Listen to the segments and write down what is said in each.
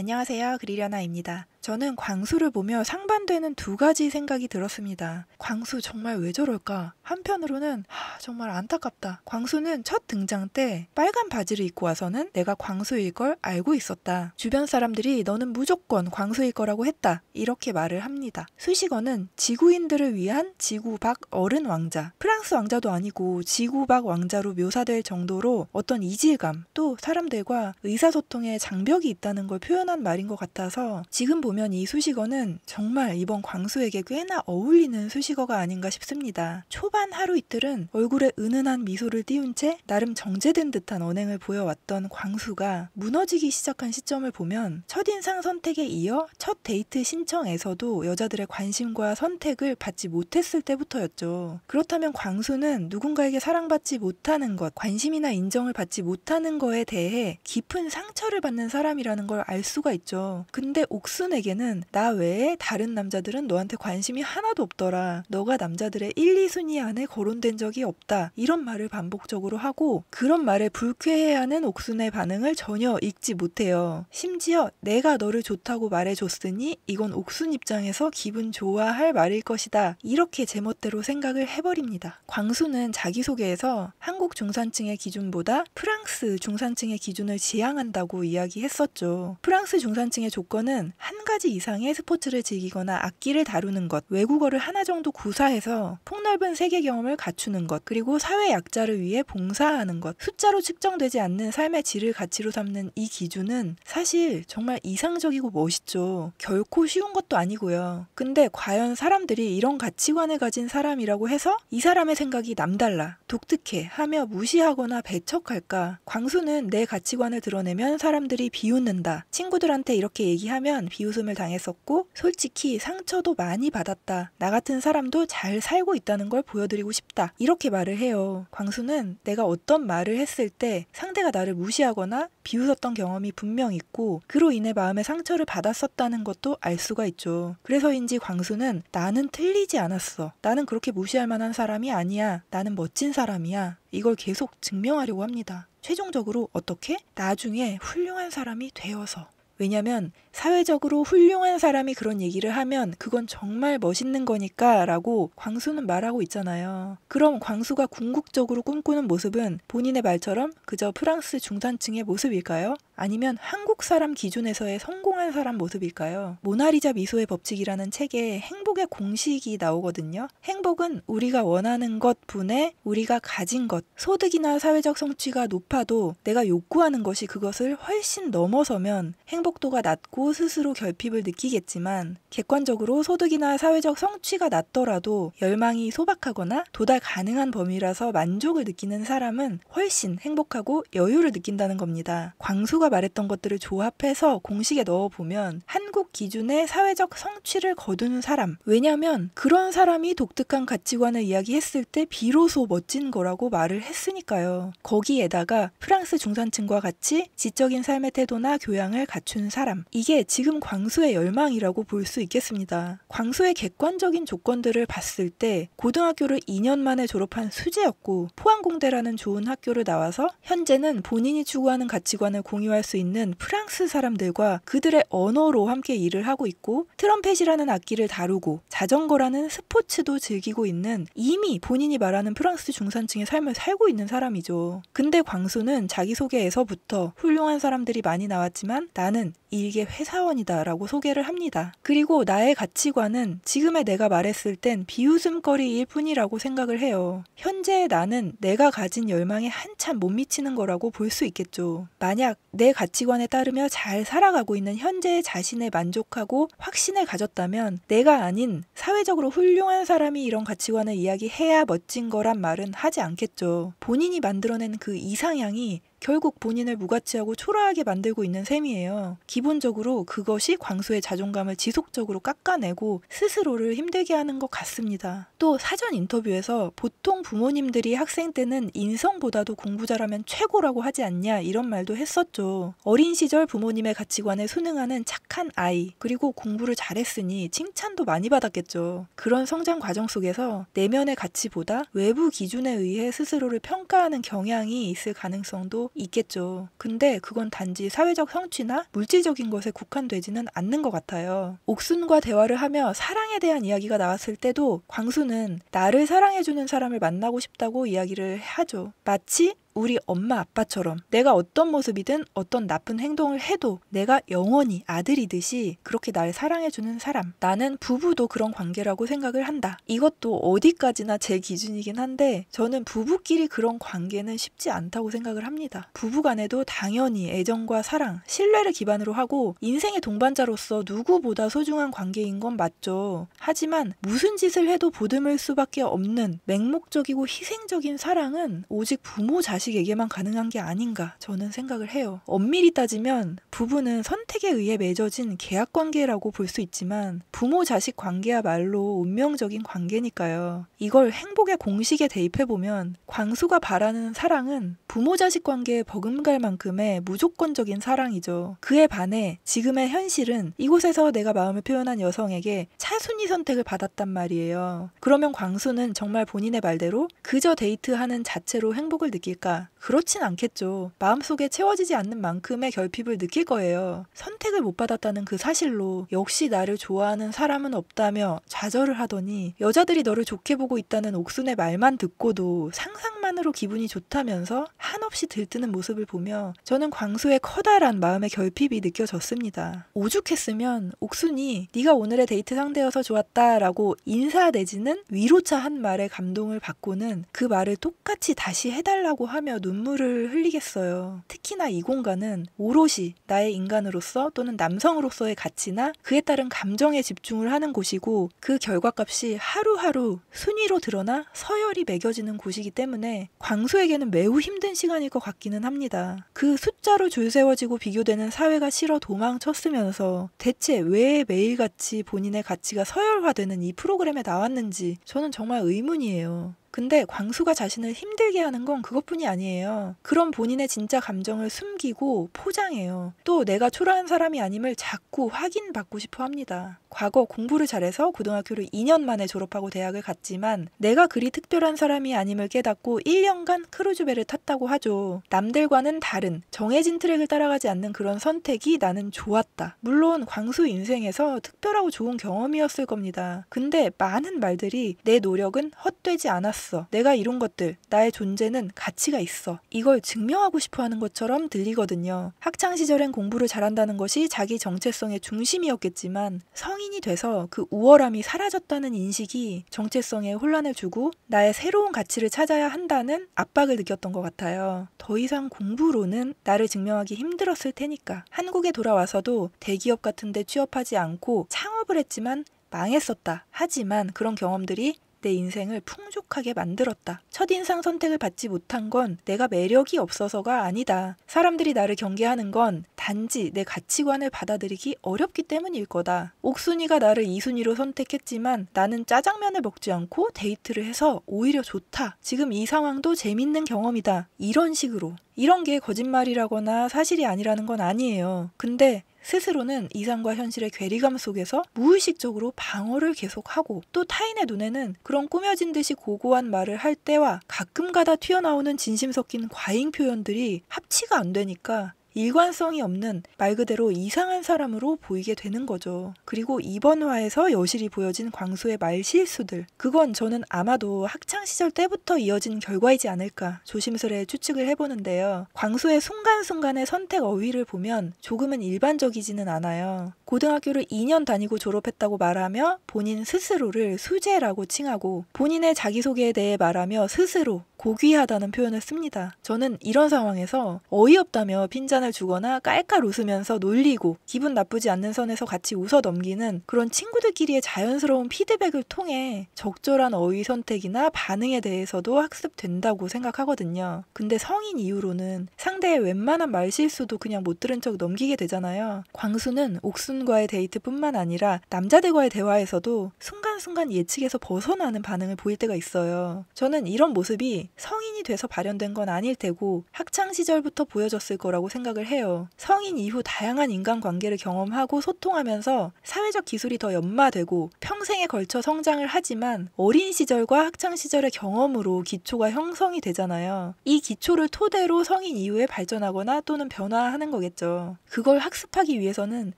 안녕하세요. 그리려나입니다. 저는 광수를 보며 상반되는 두 가지 생각이 들었습니다. 광수 정말 왜 저럴까? 한편으로는 정말 안타깝다. 광수는 첫 등장 때 빨간 바지를 입고 와서는 내가 광수일 걸 알고 있었다. 주변 사람들이 너는 무조건 광수일 거라고 했다. 이렇게 말을 합니다. 수식어는 지구인들을 위한 지구 밖 어른 왕자. 프랑스 왕자도 아니고 지구 밖 왕자로 묘사될 정도로 어떤 이질감, 또 사람들과 의사소통에 장벽이 있다는 걸 표현한 말인 것 같아서 지금 보면 이 수식어는 정말 이번 광수에게 꽤나 어울리는 수식어가 아닌가 싶습니다. 초반 하루 이틀은 얼굴에 은은한 미소를 띄운 채 나름 정제된 듯한 언행을 보여왔던 광수가 무너지기 시작한 시점을 보면 첫인상 선택에 이어 첫 데이트 신청에서도 여자들의 관심과 선택을 받지 못했을 때부터였죠. 그렇다면 광수는 누군가에게 사랑받지 못하는 것, 관심이나 인정을 받지 못하는 거에 대해 깊은 상처를 받는 사람이라는 걸 알 수가 있죠. 근데 옥순에게는 나 외에 다른 남자들은 너한테 관심이 하나도 없더라. 너가 남자들의 1, 2순위 안에 거론된 적이 없다. 이런 말을 반복적으로 하고 그런 말에 불쾌해하는 옥순의 반응을 전혀 읽지 못해요. 심지어 내가 너를 좋다고 말해줬으니 이건 옥순 입장에서 기분 좋아할 말일 것이다. 이렇게 제멋대로 생각을 해버립니다. 광수는 자기소개에서 한국 중산층의 기준보다 프랑스 중산층의 기준을 지향한다고 이야기했었죠. 프랑스 중산층의 조건은 한 가지 이상의 스포츠를 즐기거나 악기를 다루는 것, 외국어를 하나 정도 구사해서 폭넓은 세계 경험을 갖추는 것, 그리고 사회 약자를 위해 봉사하는 것, 숫자로 측정되지 않는 삶의 질을 가치로 삼는 이 기준은 사실 정말 이상적이고 멋있죠. 결코 쉬운 것도 아니고요. 근데 과연 사람들이 이런 가치관을 가진 사람이라고 해서 이 사람의 생각이 남달라, 독특해 하며 무시하거나 배척할까? 광수는 내 가치관을 드러내면 사람들이 비웃는다. 친구들한테 이렇게 얘기하면 비웃음을 당했었고 솔직히 상처도 많이 받았다. 나 같은 사람도 잘 살고 있다는 걸 보여드리고 싶다. 이렇게 말을 해요. 광수는 내가 어떤 말을 했을 때 상대가 나를 무시하거나 비웃었던 경험이 분명 있고 그로 인해 마음의 상처를 받았었다는 것도 알 수가 있죠. 그래서인지 광수는 나는 틀리지 않았어. 나는 그렇게 무시할 만한 사람이 아니야. 나는 멋진 사람이야. 이걸 계속 증명하려고 합니다. 최종적으로 어떻게? 나중에 훌륭한 사람이 되어서. 왜냐면 사회적으로 훌륭한 사람이 그런 얘기를 하면 그건 정말 멋있는 거니까 라고 광수는 말하고 있잖아요. 그럼 광수가 궁극적으로 꿈꾸는 모습은 본인의 말처럼 그저 프랑스 중산층의 모습일까요? 아니면 한국 사람 기준에서의 성공한 사람 모습일까요? 모나리자 미소의 법칙이라는 책에 행복의 공식이 나오거든요. 행복은 우리가 원하는 것 분의 우리가 가진 것, 소득이나 사회적 성취가 높아도 내가 욕구하는 것이 그것을 훨씬 넘어서면 행복도가 낮고 스스로 결핍을 느끼겠지만 객관적으로 소득이나 사회적 성취가 낮더라도 열망이 소박하거나 도달 가능한 범위라서 만족을 느끼는 사람은 훨씬 행복하고 여유를 느낀다는 겁니다. 광수가 말했던 것들을 조합해서 공식에 넣어보면 한국 기준의 사회적 성취를 거둔 사람, 왜냐하면 그런 사람이 독특한 가치관을 이야기했을 때 비로소 멋진 거라고 말을 했으니까요. 거기에다가 프랑스 중산층과 같이 지적인 삶의 태도나 교양을 갖춘 사람, 이게 지금 광수의 열망이라고 볼 수 있겠습니다. 광수의 객관적인 조건들을 봤을 때 고등학교를 2년 만에 졸업한 수재였고 포항공대라는 좋은 학교를 나와서 현재는 본인이 추구하는 가치관을 공유할 수 있는 프랑스 사람들과 그들의 언어로 함께 일을 하고 있고 트럼펫이라는 악기를 다루고 자전거라는 스포츠도 즐기고 있는 이미 본인이 말하는 프랑스 중산층의 삶을 살고 있는 사람이죠. 근데 광수는 자기소개에서부터 훌륭한 사람들이 많이 나왔지만 나는 일개 회사원이다 라고 소개를 합니다. 그리고 나의 가치관은 지금의 내가 말했을 땐 비웃음거리일 뿐이라고 생각을 해요. 현재의 나는 내가 가진 열망에 한참 못 미치는 거라고 볼 수 있겠죠. 만약 내 가치관에 따르며 잘 살아가고 있는 현재의 자신에 만족하고 확신을 가졌다면 내가 아닌 사회적으로 훌륭한 사람이 이런 가치관을 이야기해야 멋진 거란 말은 하지 않겠죠. 본인이 만들어낸 그 이상향이 결국 본인을 무가치하고 초라하게 만들고 있는 셈이에요. 기본적으로 그것이 광수의 자존감을 지속적으로 깎아내고 스스로를 힘들게 하는 것 같습니다. 또 사전 인터뷰에서 보통 부모님들이 학생 때는 인성보다도 공부 잘하면 최고라고 하지 않냐 이런 말도 했었죠. 어린 시절 부모님의 가치관에 순응하는 착한 아이, 그리고 공부를 잘했으니 칭찬도 많이 받았겠죠. 그런 성장 과정 속에서 내면의 가치보다 외부 기준에 의해 스스로를 평가하는 경향이 있을 가능성도 있겠죠. 근데 그건 단지 사회적 성취나 물질적인 것에 국한되지는 않는 것 같아요. 옥순과 대화를 하며 사랑에 대한 이야기가 나왔을 때도 광수는 나를 사랑해주는 사람을 만나고 싶다고 이야기를 하죠. 마치 우리 엄마 아빠처럼 내가 어떤 모습이든 어떤 나쁜 행동을 해도 내가 영원히 아들이듯이 그렇게 날 사랑해주는 사람. 나는 부부도 그런 관계라고 생각을 한다. 이것도 어디까지나 제 기준이긴 한데 저는 부부끼리 그런 관계는 쉽지 않다고 생각을 합니다. 부부간에도 당연히 애정과 사랑, 신뢰를 기반으로 하고 인생의 동반자로서 누구보다 소중한 관계인 건 맞죠. 하지만 무슨 짓을 해도 보듬을 수밖에 없는 맹목적이고 희생적인 사랑은 오직 부모 자식에게만 가능한 게 아닌가 저는 생각을 해요. 엄밀히 따지면 부부는 선택에 의해 맺어진 계약관계라고 볼 수 있지만 부모 자식 관계야말로 운명적인 관계니까요. 이걸 행복의 공식에 대입해보면 광수가 바라는 사랑은 부모 자식 관계에 버금갈 만큼의 무조건적인 사랑이죠. 그에 반해 지금의 현실은 이곳에서 내가 마음을 표현한 여성에게 차순위 선택을 받았단 말이에요. 그러면 광수는 정말 본인의 말대로 그저 데이트하는 자체로 행복을 느낄까? 그렇진 않겠죠. 마음속에 채워지지 않는 만큼의 결핍을 느낄 거예요. 선택을 못 받았다는 그 사실로 역시 나를 좋아하는 사람은 없다며 좌절을 하더니 여자들이 너를 좋게 보고 있다는 옥순의 말만 듣고도 상상만으로 기분이 좋다면서 한없이 들뜨는 모습을 보며 저는 광수의 커다란 마음의 결핍이 느껴졌습니다. 오죽했으면 옥순이 네가 오늘의 데이트 상대여서 좋았다 라고 인사 내지는 위로차 한 말에 감동을 받고는 그 말을 똑같이 다시 해달라고 하며 눈물을 흘리겠어요. 특히나 이 공간은 오롯이 나의 인간으로서 또는 남성으로서의 가치나 그에 따른 감정에 집중을 하는 곳이고 그 결과값이 하루하루 순위로 드러나 서열이 매겨지는 곳이기 때문에 광수에게는 매우 힘든 시간일 것 같기는 합니다. 그 숫자로 줄 세워지고 비교되는 사회가 싫어 도망쳤으면서 대체 왜 매일같이 본인의 가치가 서열화되는 이 프로그램에 나왔는지 저는 정말 의문이에요. 근데 광수가 자신을 힘들게 하는 건 그것뿐이 아니에요. 그런 본인의 진짜 감정을 숨기고 포장해요. 또 내가 초라한 사람이 아님을 자꾸 확인받고 싶어 합니다. 과거 공부를 잘해서 고등학교를 2년 만에 졸업하고 대학을 갔지만 내가 그리 특별한 사람이 아님을 깨닫고 1년간 크루즈배를 탔다고 하죠. 남들과는 다른 정해진 트랙을 따라가지 않는 그런 선택이 나는 좋았다. 물론 광수 인생에서 특별하고 좋은 경험이었을 겁니다. 근데 많은 말들이 내 노력은 헛되지 않았어. 내가 이룬 것들, 나의 존재는 가치가 있어. 이걸 증명하고 싶어 하는 것처럼 들리거든요. 학창시절엔 공부를 잘한다는 것이 자기 정체성의 중심이었겠지만 성인이 돼서 그 우월함이 사라졌다는 인식이 정체성에 혼란을 주고 나의 새로운 가치를 찾아야 한다는 압박을 느꼈던 것 같아요. 더 이상 공부로는 나를 증명하기 힘들었을 테니까. 한국에 돌아와서도 대기업 같은 데 취업하지 않고 창업을 했지만 망했었다. 하지만 그런 경험들이 내 인생을 풍족하게 만들었다. 첫인상 선택을 받지 못한 건 내가 매력이 없어서가 아니다. 사람들이 나를 경계하는 건 단지 내 가치관을 받아들이기 어렵기 때문일 거다. 옥순이가 나를 2순위로 선택했지만 나는 짜장면을 먹지 않고 데이트를 해서 오히려 좋다. 지금 이 상황도 재밌는 경험이다. 이런 식으로. 이런 게 거짓말이라거나 사실이 아니라는 건 아니에요. 근데 스스로는 이상과 현실의 괴리감 속에서 무의식적으로 방어를 계속하고 또 타인의 눈에는 그런 꾸며진 듯이 고고한 말을 할 때와 가끔가다 튀어나오는 진심 섞인 과잉 표현들이 합치가 안 되니까 일관성이 없는 말 그대로 이상한 사람으로 보이게 되는 거죠. 그리고 이번 화에서 여실히 보여진 광수의 말 실수들. 그건 저는 아마도 학창시절 때부터 이어진 결과이지 않을까 조심스레 추측을 해보는데요. 광수의 순간순간의 선택 어휘를 보면 조금은 일반적이지는 않아요. 고등학교를 2년 다니고 졸업했다고 말하며 본인 스스로를 수재라고 칭하고 본인의 자기소개에 대해 말하며 스스로 고귀하다는 표현을 씁니다. 저는 이런 상황에서 어이없다며 핀잔을 주거나 깔깔 웃으면서 놀리고 기분 나쁘지 않는 선에서 같이 웃어 넘기는 그런 친구들끼리의 자연스러운 피드백을 통해 적절한 어휘 선택이나 반응에 대해서도 학습된다고 생각하거든요. 근데 성인 이후로는 상대의 웬만한 말실수도 그냥 못 들은 척 넘기게 되잖아요. 광수는 옥순과의 데이트뿐만 아니라 남자들과의 대화에서도 순간순간 예측에서 벗어나는 반응을 보일 때가 있어요. 저는 이런 모습이 성인이 돼서 발현된 건 아닐 테고 학창 시절부터 보여졌을 거라고 생각을 해요. 성인 이후 다양한 인간관계를 경험하고 소통하면서 사회적 기술이 더 연마되고 평생에 걸쳐 성장을 하지만 어린 시절과 학창 시절의 경험으로 기초가 형성이 되잖아요. 이 기초를 토대로 성인 이후에 발전하거나 또는 변화하는 거겠죠. 그걸 학습하기 위해서는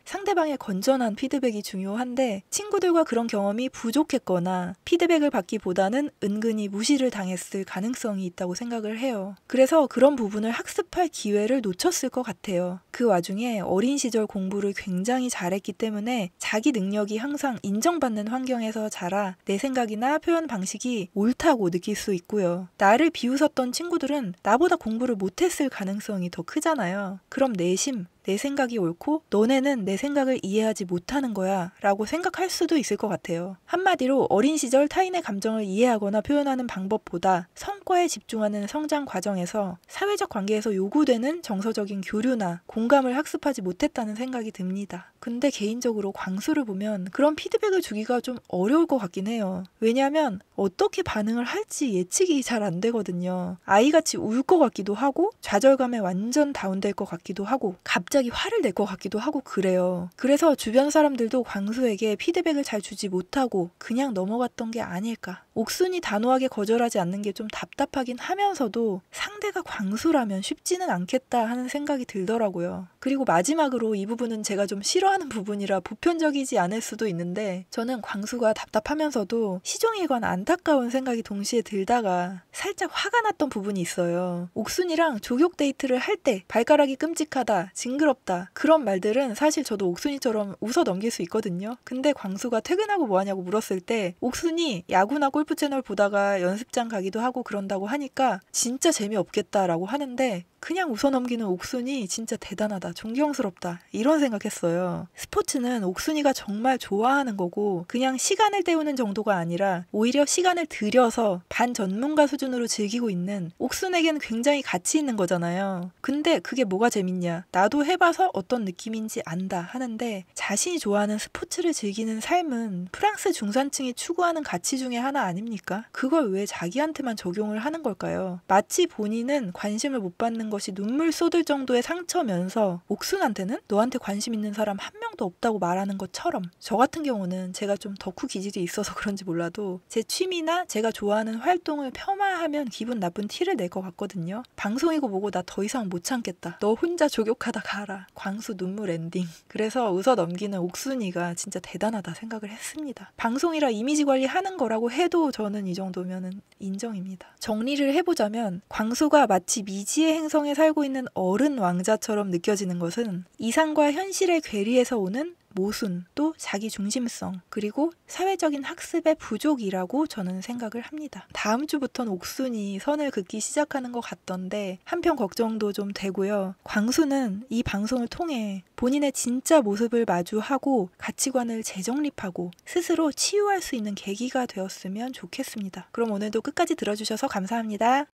상대방의 건전한 피드백이 중요한데 친구들과 그런 경험이 부족했거나 피드백을 받기보다는 은근히 무시를 당했을 가능성이 있다고 생각을 해요. 그래서 그런 부분을 학습할 기회를 놓쳤을 것 같아요. 그 와중에 어린 시절 공부를 굉장히 잘했기 때문에 자기 능력이 항상 인정받는 환경에서 자라 내 생각이나 표현 방식이 옳다고 느낄 수 있고요. 나를 비웃었던 친구들은 나보다 공부를 못했을 가능성이 더 크잖아요. 그럼 내심 내 생각이 옳고 너네는 내 생각을 이해하지 못하는 거야 라고 생각할 수도 있을 것 같아요. 한마디로 어린 시절 타인의 감정을 이해하거나 표현하는 방법보다 성과에 집중하는 성장 과정에서 사회적 관계에서 요구되는 정서적인 교류나 공감을 학습하지 못했다는 생각이 듭니다. 근데 개인적으로 광수를 보면 그런 피드백을 주기가 좀 어려울 것 같긴 해요. 왜냐하면 어떻게 반응을 할지 예측이 잘 안 되거든요. 아이같이 울 것 같기도 하고 좌절감에 완전 다운될 것 같기도 하고 갑자기 화를 낼 것 같기도 하고 그래요. 그래서 주변 사람들도 광수에게 피드백을 잘 주지 못하고 그냥 넘어갔던 게 아닐까. 옥순이 단호하게 거절하지 않는 게 좀 답답하긴 하면서도 상대가 광수라면 쉽지는 않겠다 하는 생각이 들더라고요. 그리고 마지막으로 이 부분은 제가 좀 싫어하는 부분이라 보편적이지 않을 수도 있는데 저는 광수가 답답하면서도 시종일관 안타까운 생각이 동시에 들다가 살짝 화가 났던 부분이 있어요. 옥순이랑 조격 데이트를 할 때 발가락이 끔찍하다, 징그럽다 그런 말들은 사실 저도 옥순이처럼 웃어 넘길 수 있거든요. 근데 광수가 퇴근하고 뭐하냐고 물었을 때 옥순이 야구나 골프 채널 보다가 연습장 가기도 하고 그런다고 하니까 진짜 재미없겠다라고 하는데 그냥 웃어 넘기는 옥순이 진짜 대단하다, 존경스럽다 이런 생각했어요. 스포츠는 옥순이가 정말 좋아하는 거고 그냥 시간을 때우는 정도가 아니라 오히려 시간을 들여서 반전문가 수준으로 즐기고 있는 옥순에겐 굉장히 가치 있는 거잖아요. 근데 그게 뭐가 재밌냐, 나도 해봐서 어떤 느낌인지 안다 하는데 자신이 좋아하는 스포츠를 즐기는 삶은 프랑스 중산층이 추구하는 가치 중에 하나 아닙니까? 그걸 왜 자기한테만 적용을 하는 걸까요? 마치 본인은 관심을 못 받는 것이 눈물 쏟을 정도의 상처면서 옥순한테는 너한테 관심 있는 사람 한 명도 없다고 말하는 것처럼 저 같은 경우는 제가 좀 덕후 기질이 있어서 그런지 몰라도 제 취미나 제가 좋아하는 활동을 폄하하면 기분 나쁜 티를 낼 것 같거든요. 방송이고 뭐고 나 더 이상 못 참겠다. 너 혼자 조격하다 가라. 광수 눈물 엔딩. 그래서 웃어 넘기는 옥순이가 진짜 대단하다 생각을 했습니다. 방송이라 이미지 관리하는 거라고 해도 저는 이 정도면은 인정입니다. 정리를 해보자면 광수가 마치 미지의 행성에 살고 있는 어른 왕자처럼 느껴지는 것은 이상과 현실의 괴리에서 오는 모순, 또 자기 중심성, 그리고 사회적인 학습의 부족이라고 저는 생각을 합니다. 다음 주부터는 옥순이 선을 긋기 시작하는 것 같던데 한편 걱정도 좀 되고요. 광수는 이 방송을 통해 본인의 진짜 모습을 마주하고 가치관을 재정립하고 스스로 치유할 수 있는 계기가 되었으면 좋겠습니다. 그럼 오늘도 끝까지 들어주셔서 감사합니다.